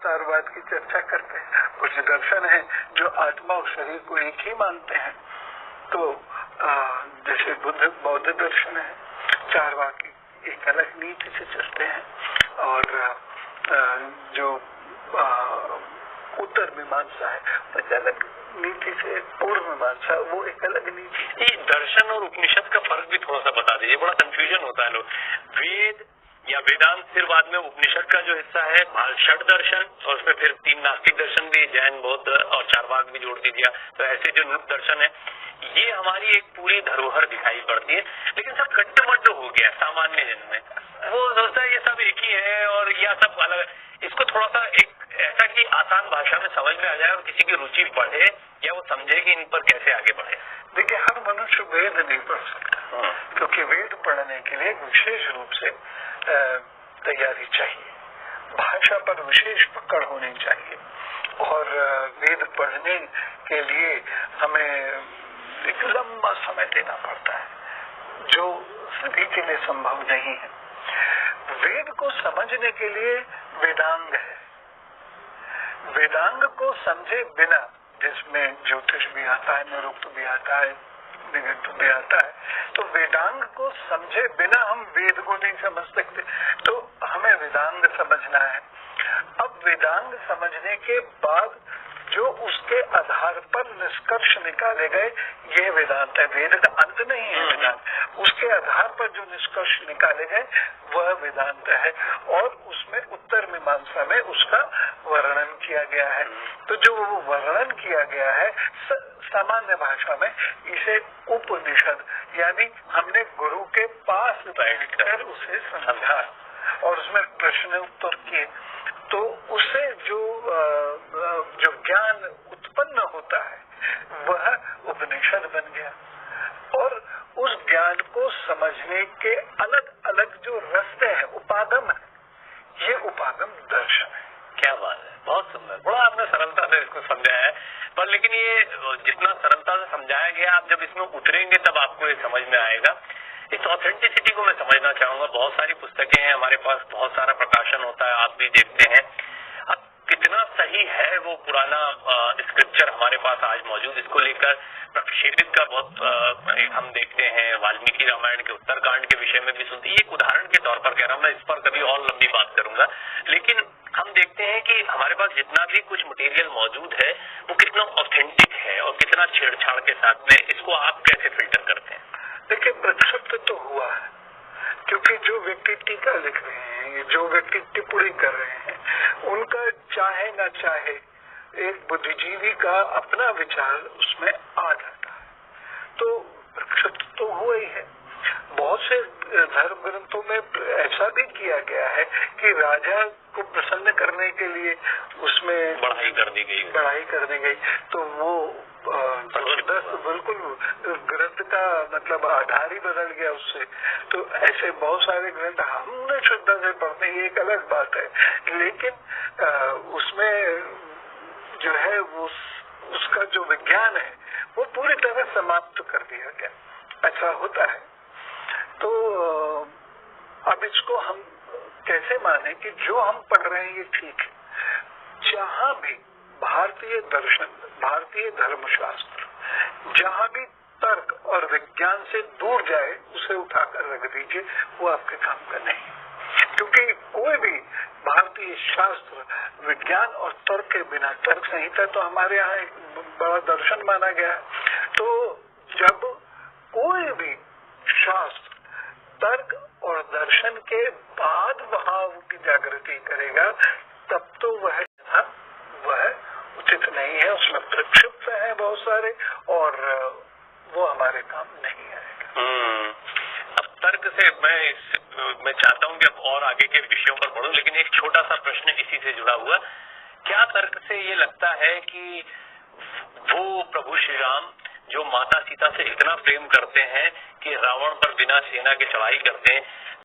अवतारवाद की चर्चा करते हैं, कुछ दर्शन है जो आत्मा और शरीर को एक ही मानते हैं। तो जैसे बौद्ध दर्शन है, चारवाकी एक अलग नीति से चलते हैं, और जो उत्तर मीमांसा है एक अलग नीति से, पूर्व मीमांसा वो एक अलग नीति। ये दर्शन और उपनिषद का फर्क भी थोड़ा सा बता दीजिए, बड़ा कंफ्यूजन होता है लोग। वेद या वेदांत फिर बाद में उपनिषद का जो हिस्सा है, षड दर्शन, और उसमें फिर 3 नास्तिक दर्शन भी, जैन, बौद्ध और चारवाक भी जोड़ दीजिए। तो ऐसे जो दर्शन है, ये हमारी एक पूरी धरोहर दिखाई पड़ती है। लेकिन सब गड्ढमड्ढ हो गया सामान्य जन में, वो सोचता है ये सब एक ही है और यह सब अलग। इसको थोड़ा सा एक ऐसा कि आसान भाषा में समझ में आ जाए और किसी की रुचि बढ़े या वो समझे कि इन पर कैसे आगे बढ़े। देखिए, हर मनुष्य वेद नहीं पढ़ सकता, क्योंकि वेद पढ़ने के लिए विशेष रूप से तैयारी चाहिए, भाषा पर विशेष पकड़ होनी चाहिए, और वेद पढ़ने के लिए हमें एक लंबा समय देना पड़ता है, जो सभी के लिए संभव नहीं है। वेद को समझने के लिए वेदांग है। वेदांग को समझे बिना, जिसमें ज्योतिष भी आता है, निरुक्त भी आता है, निघंटु भी आता है, तो वेदांग को समझे बिना हम वेद को नहीं समझ सकते। तो हमें वेदांग समझना है। अब वेदांग समझने के बाद जो उसके आधार पर निष्कर्ष निकाले गए, ये वेदांत है। वेद का अंत नहीं है वेदांत, उसके आधार पर जो निष्कर्ष निकाले गए वह वेदांत है, और उसमें उत्तर मीमांसा में उसका वर्णन किया गया है। तो जो वर्णन किया गया है सामान्य भाषा में, इसे उपनिषद, यानी हमने गुरु के पास बैठकर उसे समझा और उसमें प्रश्न उत्तर किए, तो उससे जो ज्ञान उत्पन्न होता है वह उपनिषद बन गया। और उस ज्ञान को समझने के अलग अलग जो रास्ते हैं, उपागम है, ये उपागम दर्शन है। क्या बात है, बहुत सुंदर, बड़ा आपने सरलता से इसको समझाया है। पर लेकिन ये जितना सरलता से समझाया गया, आप जब इसमें उतरेंगे तब आपको ये समझ में आएगा। इस ऑथेंटिसिटी को मैं समझना चाहूंगा। बहुत सारी पुस्तकें हैं हमारे पास, बहुत सारा प्रकाशन होता है, आप भी देखते हैं। अब कितना सही है वो पुराना स्क्रिप्चर हमारे पास आज मौजूद, इसको लेकर प्रक्षेपित का बहुत हम देखते हैं। वाल्मीकि रामायण के उत्तरकांड के विषय में भी सुनते हैं। एक उदाहरण के तौर पर कह रहा हूं, मैं इस पर कभी और लंबी बात करूंगा। लेकिन हम देखते हैं कि हमारे पास जितना भी कुछ मटेरियल मौजूद है वो कितना ऑथेंटिक है और कितना छेड़छाड़ के साथ में, इसको आप कैसे फिल्टर करते हैं? देखिए, प्रक्षिप्त तो हुआ है, क्योंकि जो व्यक्ति टीका लिख रहे हैं, जो व्यक्ति टिप्पणी कर रहे हैं, उनका चाहे ना चाहे एक बुद्धिजीवी का अपना विचार उसमें आ जाता है, तो प्रक्षिप्त तो हुआ ही है। बहुत से धर्म ग्रंथों में ऐसा भी किया गया है कि राजा को प्रसन्न करने के लिए उसमें बढ़ाई कर दी गई, तो वो बिल्कुल ग्रंथ का मतलब आधार ही बदल गया उससे। तो ऐसे बहुत सारे ग्रंथ हमने श्रद्धा से पढ़ते हैं, ये एक अलग बात है, लेकिन उसमें जो है वो उसका जो विज्ञान है वो पूरी तरह समाप्त कर दिया गया। ऐसा होता है। तो अब इसको हम कैसे माने कि जो हम पढ़ रहे हैं ये ठीक है। जहां भी भारतीय दर्शन, भारतीय धर्मशास्त्र जहां भी तर्क और विज्ञान से दूर जाए उसे उठाकर रख दीजिए, वो आपके काम का नहीं। क्योंकि कोई भी भारतीय शास्त्र विज्ञान और तर्क के बिना, तर्क संहिता तो हमारे यहाँ एक बड़ा दर्शन माना गया है, तो जब कोई भी शास्त्र तर्क और दर्शन के बाद भाव की जागृति करेगा, तब तो वह उचित नहीं है, उसमें प्रक्षिप्त है बहुत सारे, और वो हमारे काम नहीं आएगा। अब तर्क से मैं चाहता हूं कि अब और आगे के विषयों पर बढ़ूं, लेकिन एक छोटा सा प्रश्न इसी से जुड़ा हुआ, क्या तर्क से ये लगता है कि वो प्रभु श्री राम जो माता सीता से इतना प्रेम करते हैं कि रावण पर बिना सेना के चढ़ाई करते हैं,